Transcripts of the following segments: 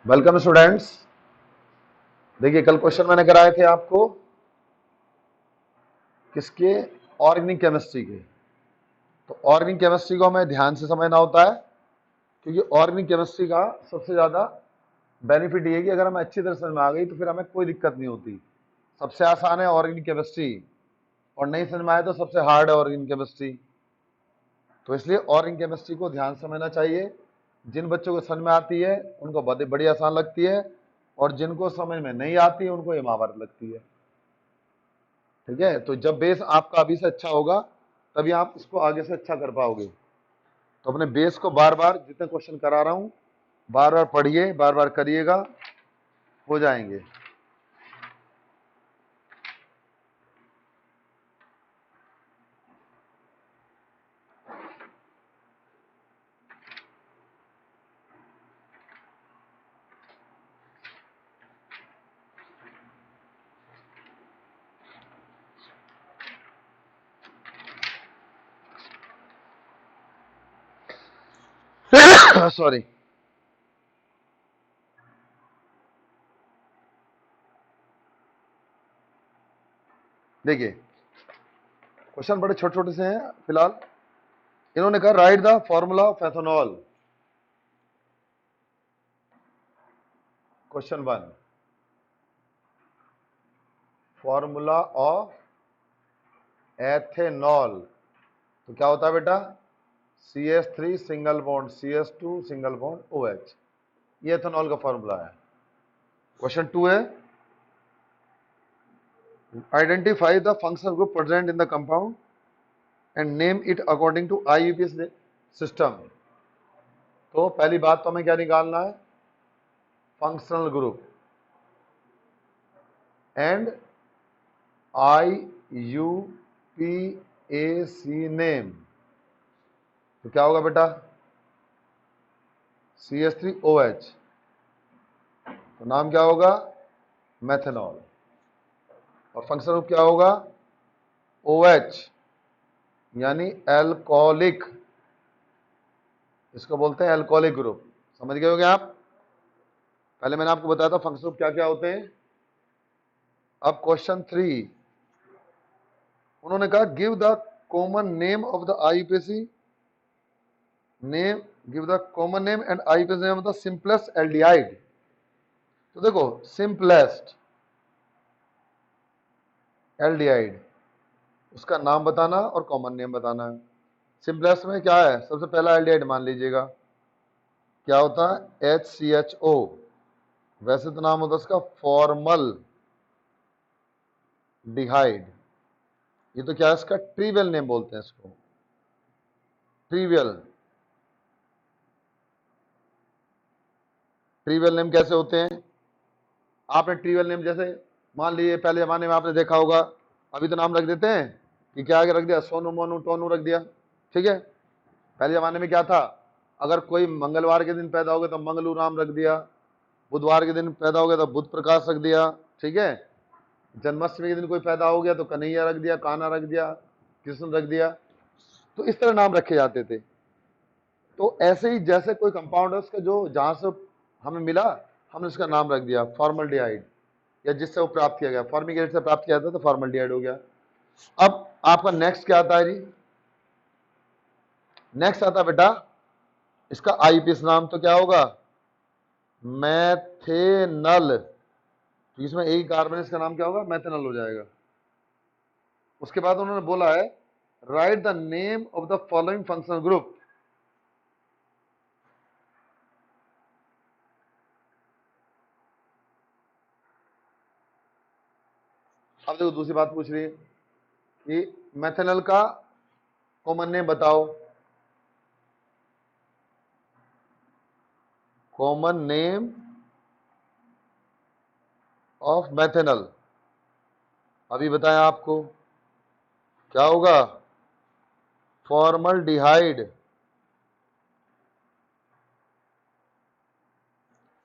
Welcome students. देखिए कल question मैंने कराए थे आपको किसके, ऑर्गेनिक केमिस्ट्री के। तो ऑर्गेनिक केमिस्ट्री को हमें ध्यान से समझना होता है, क्योंकि ऑर्गेनिक केमिस्ट्री का सबसे ज़्यादा बेनिफिट ये है कि अगर हमें अच्छी तरह समझ में आ गई तो फिर हमें कोई दिक्कत नहीं होती। सबसे आसान है ऑर्गेनिक केमिस्ट्री, और नहीं समझ में आए तो सबसे हार्ड है ऑर्गेनिक केमिस्ट्री। तो इसलिए ऑर्गेनिक केमिस्ट्री को ध्यान से समझना चाहिए। जिन बच्चों को समझ में आती है उनको बड़ी आसान लगती है, और जिनको समझ में नहीं आती उनको ये महाभारत लगती है। ठीक है, तो जब बेस आपका अभी से अच्छा होगा तभी आप इसको आगे से अच्छा कर पाओगे। तो अपने बेस को बार बार, जितने क्वेश्चन करा रहा हूं, बार बार पढ़िए, बार बार करिएगा, हो जाएंगे। सॉरी। देखिए क्वेश्चन बड़े छोटे छोटे से हैं फिलहाल। इन्होंने कहा write the formula of ethanol. Question 1, formula of ethanol. तो क्या होता है बेटा? CH3 single bond CH2 single bond OH। ये एथेनॉल का फॉर्मूला है। क्वेश्चन 2 है, identify the functional group present in the compound and name it according to IUPAC system. तो पहली बात तो हमें क्या निकालना है? Functional group and IUPAC name. तो क्या होगा बेटा? CH3OH। तो नाम क्या होगा? मेथेनॉल। और फंक्शनल ग्रुप क्या होगा? OH, यानी एल्कोहलिक। इसको बोलते हैं एल्कोहलिक ग्रुप। समझ गए होंगे आप? पहले मैंने आपको बताया था फंक्शनल ग्रुप क्या क्या होते हैं। अब क्वेश्चन 3, उन्होंने कहा give the common name of the IUPAC name, give the common name and IUPAC name of the simplest aldehyde. तो देखो सिंपलेस्ट एल्डिहाइड, उसका नाम बताना और कॉमन नेम बताना है। सिंपलेस्ट में क्या है? सबसे पहला एल्डिहाइड मान लीजिएगा, क्या होता है? HCHO। वैसे तो नाम होता है उसका फॉर्मल डिहाइड। ये तो क्या है इसका? ट्रिवियल नेम बोलते हैं इसको, ट्रिवियल। ट्रिवियल नेम कैसे होते हैं? आपने ट्रिवियल नेम जैसे मान लीजिए पहले जमाने में आपने देखा होगा, अभी तो नाम रख देते हैं कि क्या आगे रख दिया, सोनू मोनू टोनू रख दिया। ठीक है, पहले जमाने में क्या था? अगर कोई मंगलवार के दिन पैदा हो गया तो मंगलू नाम रख दिया, बुधवार के दिन पैदा हो गया तो बुध प्रकाश रख दिया। ठीक है, जन्माष्टमी के दिन कोई पैदा हो गया तो कन्हैया रख दिया, कान्हा रख दिया, कृष्ण रख दिया। तो इस तरह नाम रखे जाते थे। तो ऐसे ही जैसे कोई कंपाउंड है उसका जो जहां से हमें मिला, हमने उसका नाम रख दिया फॉर्मल्डिहाइड, या जिससे वो प्राप्त किया गया, फॉर्मिक एसिड से प्राप्त किया था तो फॉर्मल्डिहाइड हो गया। अब आपका नेक्स्ट क्या आता है जी? नेक्स्ट आता है बेटा इसका IUPAC नाम। तो क्या होगा? मैथेनल। तो इसमें एक कार्बन, इसका नाम क्या होगा? मैथेनल हो जाएगा। उसके बाद उन्होंने बोला है right the name of the following functional group. अब देखो दूसरी बात पूछ रही है कि मैथेनल का कॉमन नेम बताओ। कॉमन नेम ऑफ मैथेनल अभी बताया आपको, क्या होगा? फॉर्मल्डिहाइड।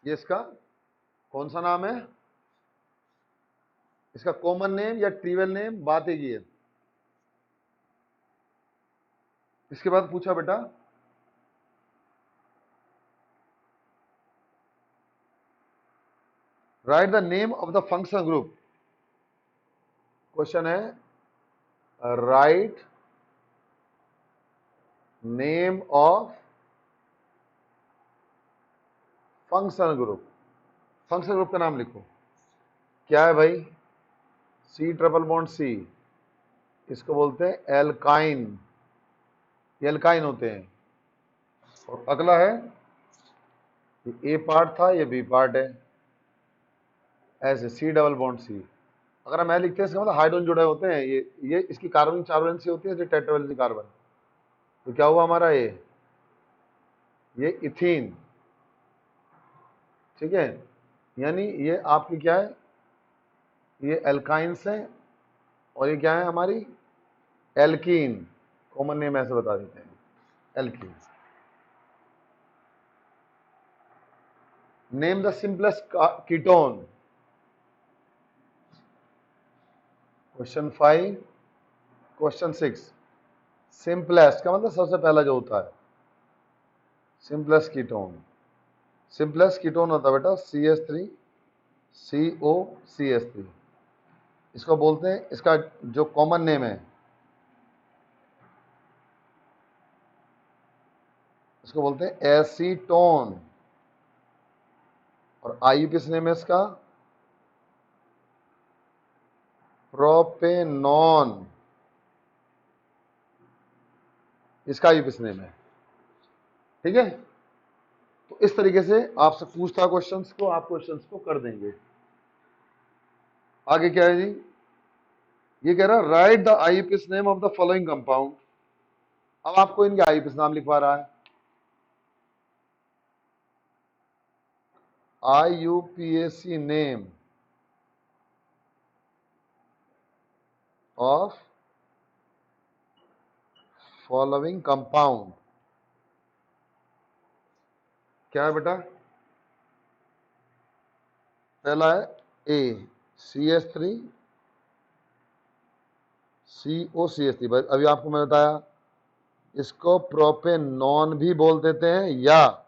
ये इसका कौन सा नाम है? इसका कॉमन नेम या ट्रिवियल नेम, बात एक ही है। इसके बाद पूछा बेटा write the name of the function group. Question है write name of function group. Function group का नाम लिखो। क्या है भाई? सी ट्रिपल बॉन्ड सी, इसको बोलते हैं एल्काइन। ये एल्काइन होते हैं। और अगला है, ये ए पार्ट था, ये बी पार्ट है। ऐसे सी डबल बॉन्ड सी। अगर हम लिखते हैं इसका मतलब हाइड्रोजन जुड़े होते हैं। ये इसकी कार्बन 4 वैलेंसी होती है, जैसे टेट्रावैलेंसी कार्बन। तो क्या हुआ हमारा ये इथीन। ठीक है, यानी ये आपकी क्या है, ये एल्काइंस है और ये क्या है हमारी एल्कीन। कॉमन नेम ऐसे बता देते हैं, alkene. Name the simplest ketone. Question 5। Question 6, simplest का मतलब सबसे पहला जो होता है, सिंपलेस्ट कीटोन। सिंपलेस्ट कीटोन होता है बेटा CH3 COCH3। इसको बोलते हैं, इसका जो कॉमन नेम है, इसको बोलते हैं एसीटोन। और IUPAC नेम है इसका प्रोपेनॉन। इसका IUPAC नेम है। ठीक है, तो इस तरीके से आपसे पूछता क्वेश्चंस को, आप क्वेश्चंस को कर देंगे। आगे क्या है जी? ये कह रहा right the IUPAC name of the following compound. अब आपको इनके IUPAC नाम लिखवा रहा है। IUPAC name of following compound. क्या है बेटा? पहला है A CH3 COCH3। अभी आपको मैं बताया, इसको प्रोपेनॉन भी बोल देते हैं या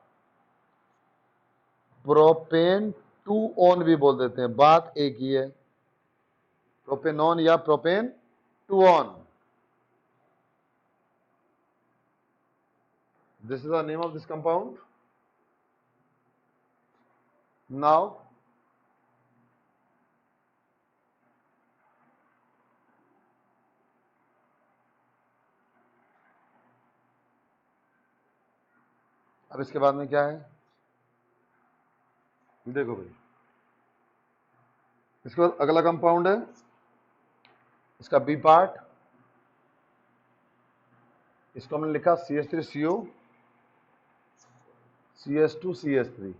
प्रोपेन टू ऑन भी बोल देते हैं, बात एक ही है। प्रोपेनॉन या propane two on, this is the name of this compound. Now अब इसके बाद में क्या है, देखो भाई। इसके बाद अगला कंपाउंड है, इसका बी पार्ट। इसको हमने लिखा CH3CO CH2 CH3।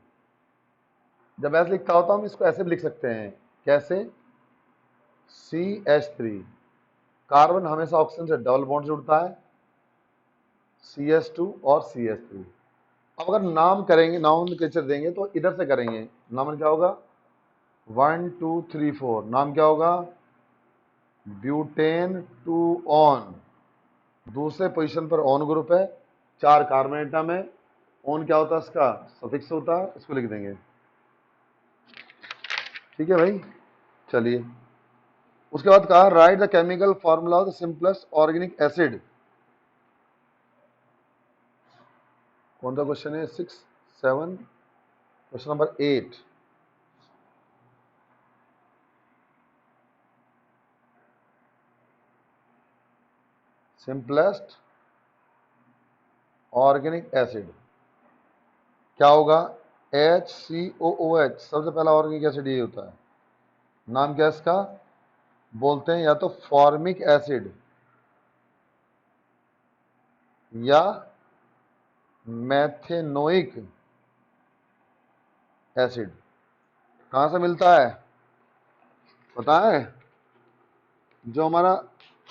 जब ऐसे लिखता होता हम इसको ऐसे भी लिख सकते हैं। कैसे? CH3, कार्बन हमेशा ऑक्सीजन से डबल बॉन्ड जुड़ता है, CH2 और CH3। अब अगर नाम करेंगे, नॉमेनक्लेचर देंगे तो इधर से करेंगे। नाम क्या होगा? 1 2 3 4। नाम क्या होगा? Butane two on. दूसरे पोजीशन पर ऑन ग्रुप है, 4 कार्बन एटम है। ऑन क्या होता है? इसका सफिक्स होता है, इसको लिख देंगे। ठीक है भाई, चलिए। उसके बाद कहा write the chemical formula of the simplest organic acid. कौन सा क्वेश्चन है? 6 7, question number 8। Simplest organic acid क्या होगा? HCOOH। सबसे पहला ऑर्गेनिक एसिड ये होता है। नाम क्या है इसका? बोलते हैं या तो फॉर्मिक एसिड या मैथेनोइक एसिड। कहां से मिलता है पता है? जो हमारा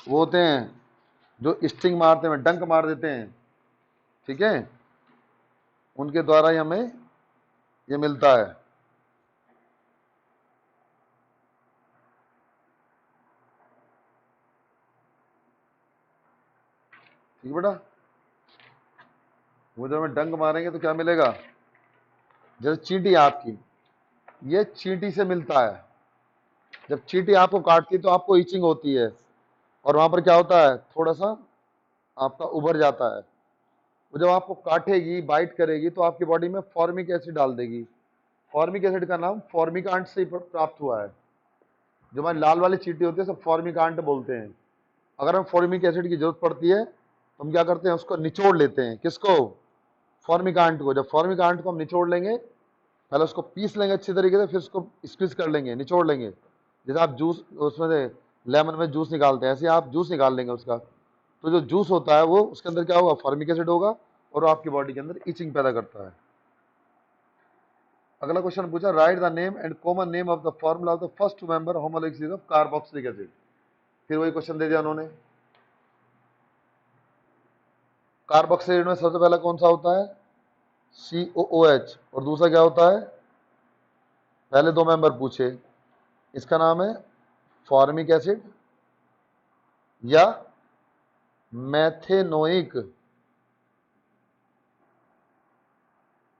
वो होते हैं, जो स्टिंग मारते हैं, डंक मार देते हैं, ठीक है, उनके द्वारा ही हमें ये मिलता है। ठीक बेटा, वो जब हमें डंक मारेंगे तो क्या मिलेगा? जैसे चींटी आपकी, ये चींटी से मिलता है। जब चींटी आपको काटती है तो आपको ईचिंग होती है, और वहां पर क्या होता है, थोड़ा सा आपका उभर जाता है। वो जब आपको काटेगी, बाइट करेगी, तो आपकी बॉडी में फॉर्मिक एसिड डाल देगी। फॉर्मिक एसिड का नाम फॉर्मिकांट से ही प्राप्त हुआ है। जो हमारी लाल वाली चींटी होती है सब फॉर्मिकांट बोलते हैं। अगर हमें फॉर्मिक एसिड की जरूरत पड़ती है तो हम क्या करते हैं, उसको निचोड़ लेते हैं। किसको? फॉर्मिकांट को। जब फॉर्मिकांट को हम निचोड़ लेंगे, पहले उसको पीस लेंगे अच्छी तरीके से, फिर उसको स्क्वीज कर लेंगे, निचोड़ लेंगे। जैसे आप जूस उसमें से लेमन में जूस निकालते हैं, ऐसे आप जूस निकाल लेंगे उसका। तो जो जूस होता है वो उसके अंदर क्या होगा, फॉर्मिक एसिड होगा, और वो आपकी बॉडी के अंदर इचिंग पैदा करता है। अगला क्वेश्चन पूछा, write the name and common name of the formula of the first member homologic series of carboxylic acid. फिर वही क्वेश्चन दे दिया उन्होंने। कार्बोक्सिलेट में सबसे पहला कौन सा होता है, COOH, और दूसरा क्या होता है, पहले दो मेंबर पूछे, इसका नाम है फॉर्मिक एसिड या मैथेनोइक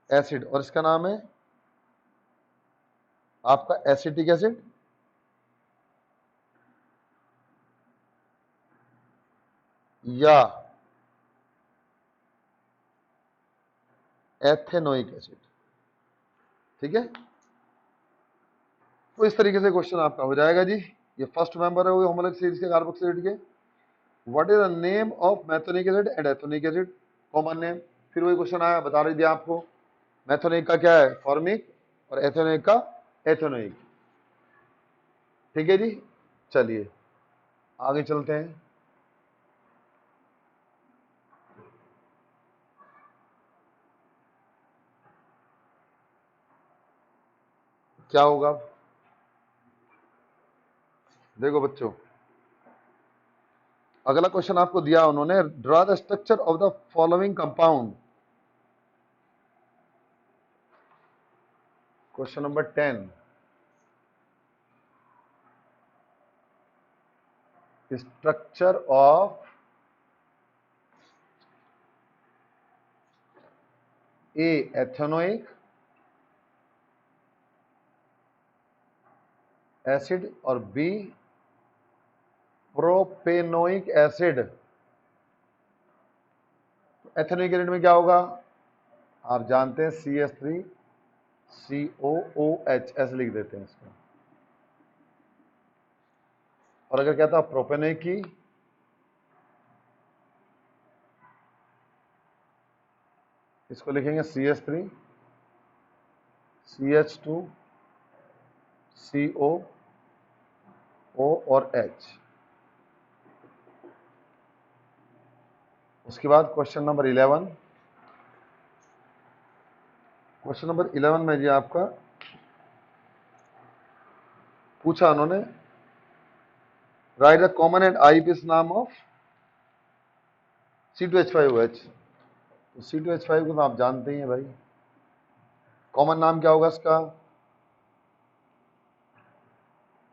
एसिड, और इसका नाम है आपका एसिटिक एसिड या एथेनोइक एसिड। ठीक है, तो इस तरीके से क्वेश्चन आपका हो जाएगा जी। ये फर्स्ट मेंबर है होमोलॉगिक सीरीज के कार्बोक्सिलेट के। What is the name of methanoic acid and ethanoic acid, common name. फिर वही क्वेश्चन आया, बता रही दिया आपको। मैथोनिक का क्या है, फॉर्मिक, और एथोनिक का एथोनिक। ठीक है जी, चलिए आगे चलते हैं। क्या होगा, देखो बच्चों, अगला क्वेश्चन आपको दिया उन्होंने, draw the structure of the following compound. Question number 10, structure of A ethanoic acid और B propanoic acid. Ethanoic acid में क्या होगा, आप जानते हैं CH3COOH ऐसे लिख देते हैं इसको। और अगर कहता प्रोपेनोइक की, इसको लिखेंगे CH3 CH2 CO O और H। उसके बाद क्वेश्चन नंबर 11, क्वेश्चन नंबर 11 में जी आपका पूछा उन्होंने, right the common and IPS नाम ऑफ C2H5OH। तो C2H5 को तो आप जानते ही हैं भाई, कॉमन नाम क्या होगा इसका,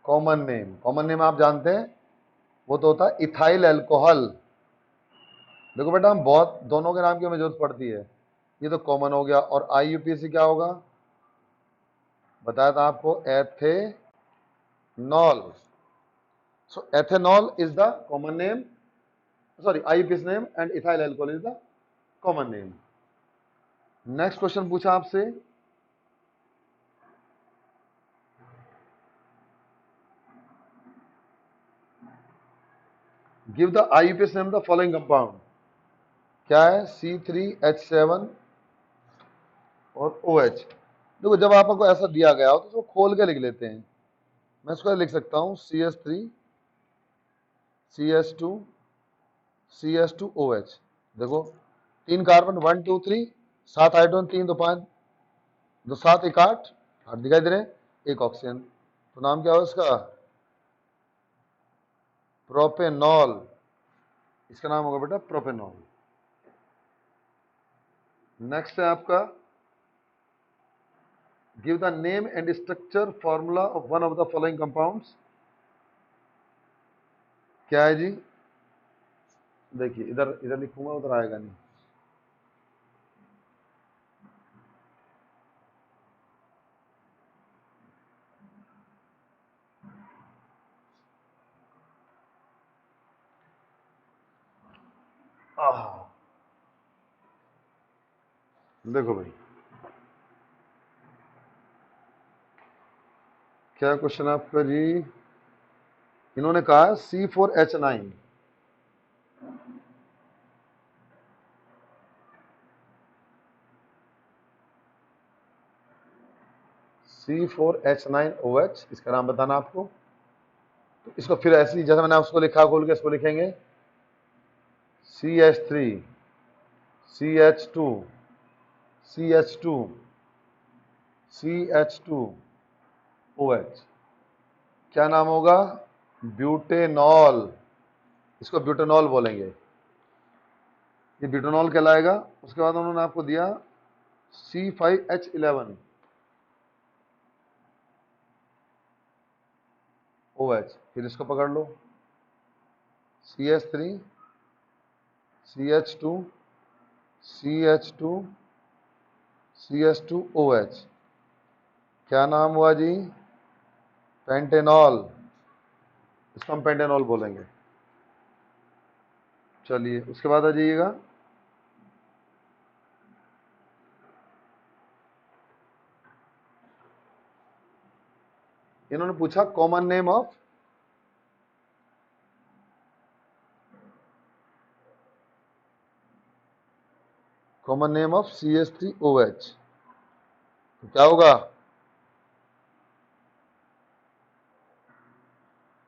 कॉमन नेम आप जानते हैं, वो तो होता है इथाइल अल्कोहल। देखो बेटा, हम बहुत दोनों के नाम की हमें जरूरत पड़ती है, ये तो कॉमन हो गया। और IUPAC क्या होगा, बताया था आपको, ethanol. So ethanol is the common name, sorry IUPAC name, and ethyl alcohol is the common name. Next question पूछा आपसे, give the IUPAC name the following compound. क्या है, C3H7 और OH। देखो, जब आपको ऐसा दिया गया हो तो उसको खोल के लिख लेते हैं। मैं इसको लिख सकता हूं CH3 CH2 CH2OH। देखो, 3 कार्बन, 1 2 3, 7 हाइड्रोजन, 3 2 5, 2 7 1 8, 8 दिखाई दे रहे हैं, 1 ऑक्सीजन। तो नाम क्या हो इसका, प्रोपेनॉल। इसका नाम होगा बेटा प्रोपेनॉल। नेक्स्ट है आपका, give the name and structure formula of one of the following compounds. क्या है जी, देखिए इधर इधर लिखूंगा, उधर आएगा नहीं। आह, देखो भाई क्या क्वेश्चन आपका जी। इन्होंने कहा C4H9, C4H9OH, इसका नाम बताना आपको। तो इसको फिर ऐसी जैसा मैंने उसको लिखा खोल के इसको लिखेंगे CH3 CH2 CH2 CH2OH, क्या नाम होगा? ब्यूटेनॉल। इसको ब्यूटेनॉल बोलेंगे, ये ब्यूटेनॉल कहलाएगा। उसके बाद उन्होंने आपको दिया C5H11OH, फिर इसको पकड़ लो CH3 CH2 CH2 CH2OH, क्या नाम हुआ जी? पेंटेनॉल। इसको हम पेंटेनॉल बोलेंगे। चलिए उसके बाद आ जाइएगा, इन्होंने पूछा कॉमन नेम ऑफ CH3OH, तो क्या होगा?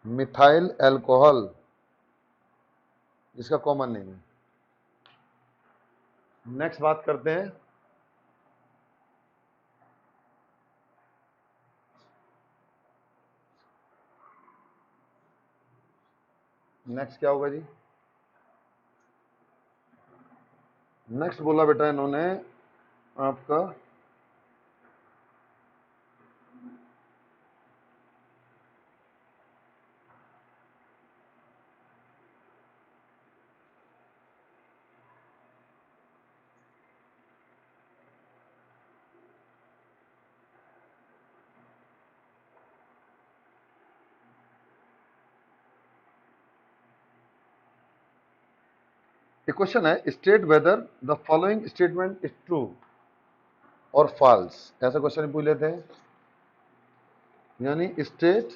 मिथाइल अल्कोहल, इसका कॉमन नेम है। नेक्स्ट बात करते हैं, नेक्स्ट क्या होगा जी? नेक्स्ट बोला बेटा इन्होंने आपका एक क्वेश्चन है, state whether the following statement is true और फॉल्स, ऐसा क्वेश्चन पूछ लेते हैं। यानी स्टेट,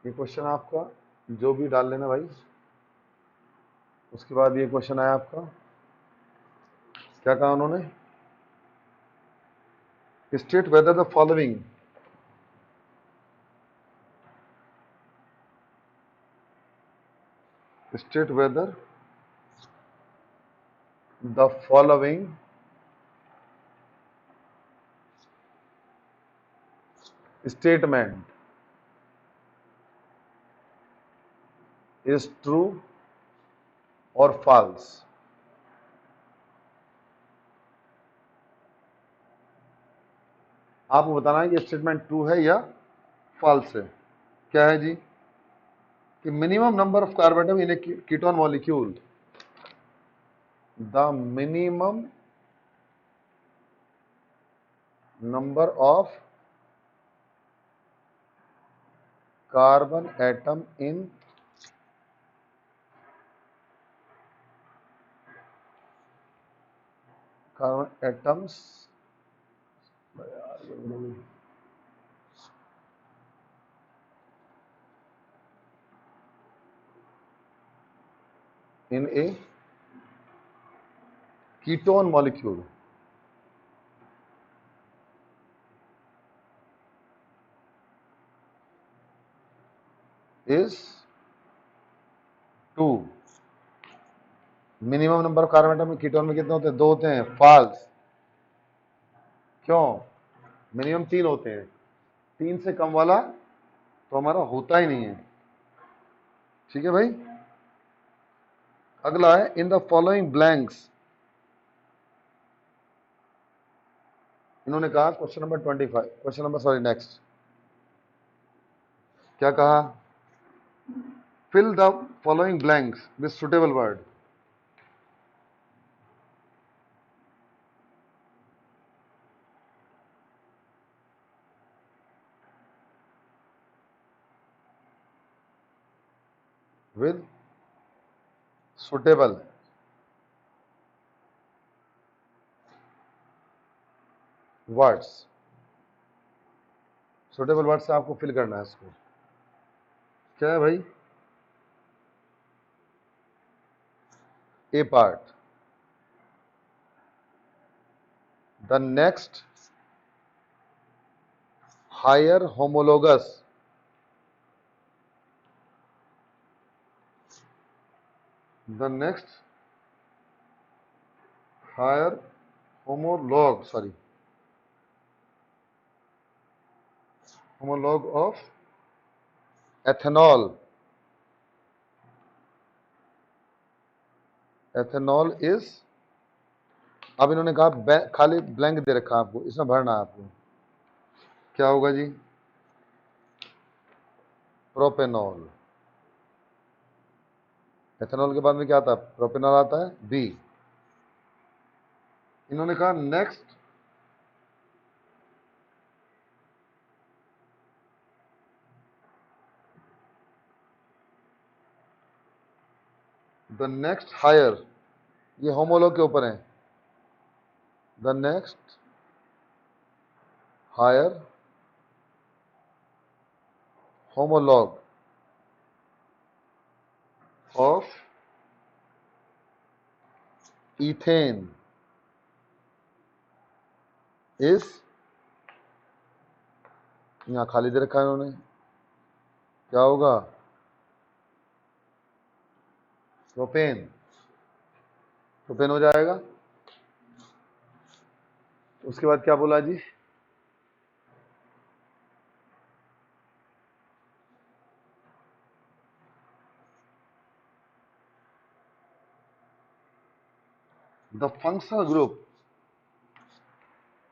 ये क्वेश्चन आपका जो भी डाल लेना भाई। उसके बाद ये क्वेश्चन आया आपका, क्या कहा उन्होंने? State whether the following state whether the following statement is true or false। आपको बताना है कि स्टेटमेंट ट्रू है या फॉल्स है। क्या है जी? कि minimum number of carbon atom in A ketone molecule, the minimum number of carbon atom in carbon atoms in a ketone molecule is 2। Minimum number of carbon atom ketone में कितने होते हैं? 2 होते हैं। फॉल्स, क्यों? मिनिमम 3 होते हैं, 3 से कम वाला तो हमारा होता ही नहीं है। ठीक है भाई। अगला है, इन द फॉलोइंग ब्लैंक्स, इन्होंने कहा question number 25, question number sorry next क्या कहा? Fill the following blanks with suitable word. With suitable words, suitable word से आपको फिल करना है इसको। क्या है भाई? A part, the next higher homologous, the next higher homologue of ethanol is, अब इन्होंने कहा खाली ब्लैंक दे रखा आपको, इसमें भरना है आपको। क्या होगा जी? प्रोपेनॉल। एथेनॉल के बाद में क्या आता है? प्रोपेनॉल आता है। बी, इन्होंने कहा नेक्स्ट द नेक्स्ट हायर, ये होमोलॉग के ऊपर है। The next higher homologue of ethane is, यहां खाली दे रखा है इन्होंने, क्या होगा? प्रोपेन, प्रोपेन हो जाएगा। उसके बाद क्या बोला जी? The functional group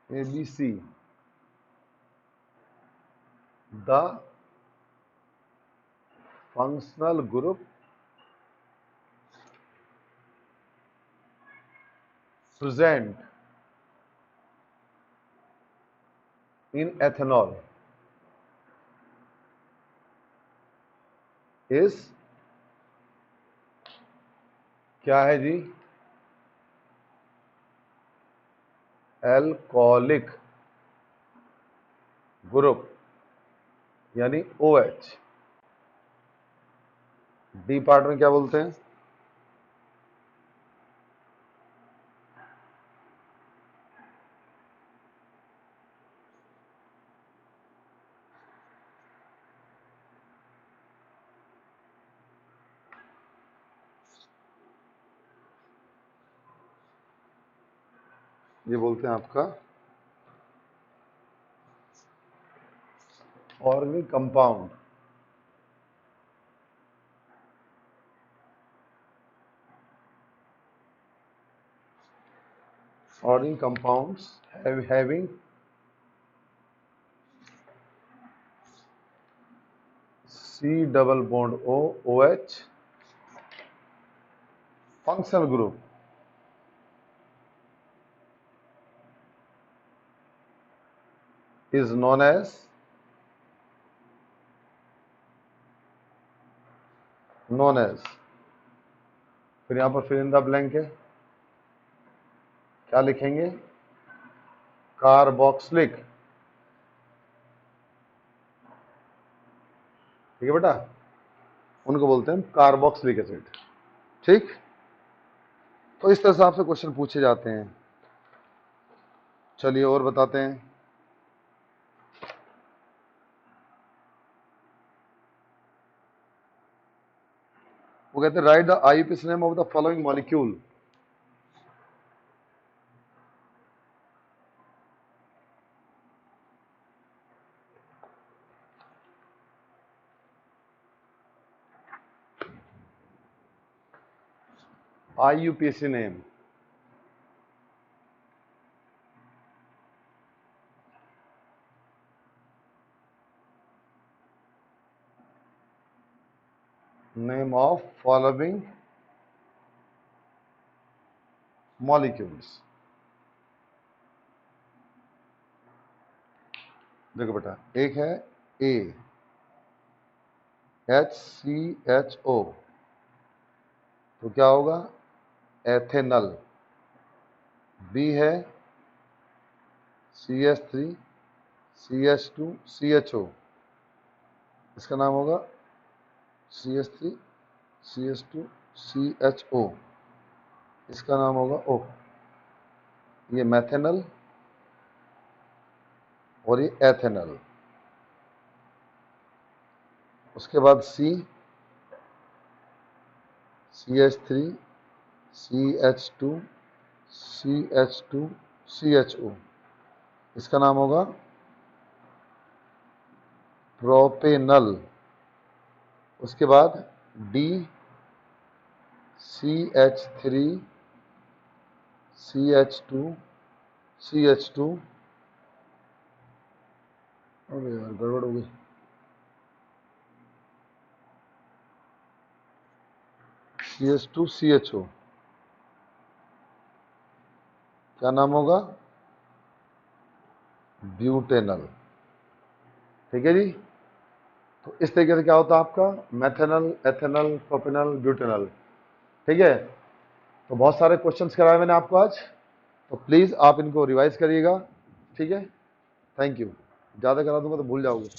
ABC, the functional group present in ethanol is, क्या है जी? एल्कोहलिक ग्रुप, यानी OH। डी पार्ट में क्या बोलते हैं? ये बोलते हैं आपका organic compound. Organic compounds having C double bond O, OH, functional group is known as फिर यहां पर फिल इन द ब्लैंक है, क्या लिखेंगे? कार्बोक्सिलिक। ठीक है बेटा, उनको बोलते हैं कार्बोक्सिलिक एसिड। ठीक, तो इस तरह से आपसे क्वेश्चन पूछे जाते हैं। चलिए और बताते हैं। वो कहते हैं right the IUPAC name of the following molecule. IUPAC name, name of following molecules। देखो बेटा, एक है AHCHO, तो क्या होगा, एथेनल। बी है CH3 CH2 CHO, इसका नाम होगा CH3 CH2 CHO, इसका नाम होगा O। ये मैथेनल और ये एथेनल। उसके बाद CH3 CH2 CH2 CHO, इसका नाम होगा प्रोपेनल। उसके बाद D CH3 CH2 CH2, अरे यार गड़बड़ हो गई, CH2 CHO, क्या नाम होगा, ब्यूटेनल। ठीक है जी। तो इस तरीके से क्या होता है आपका, मैथेनल, एथेनल, प्रोपेनल, ब्यूटेनल। ठीक है। तो बहुत सारे क्वेश्चंस कराए मैंने आपको आज, तो प्लीज़ आप इनको रिवाइज करिएगा। ठीक है, थैंक यू। ज़्यादा करा दूंगा तो भूल जाओगे।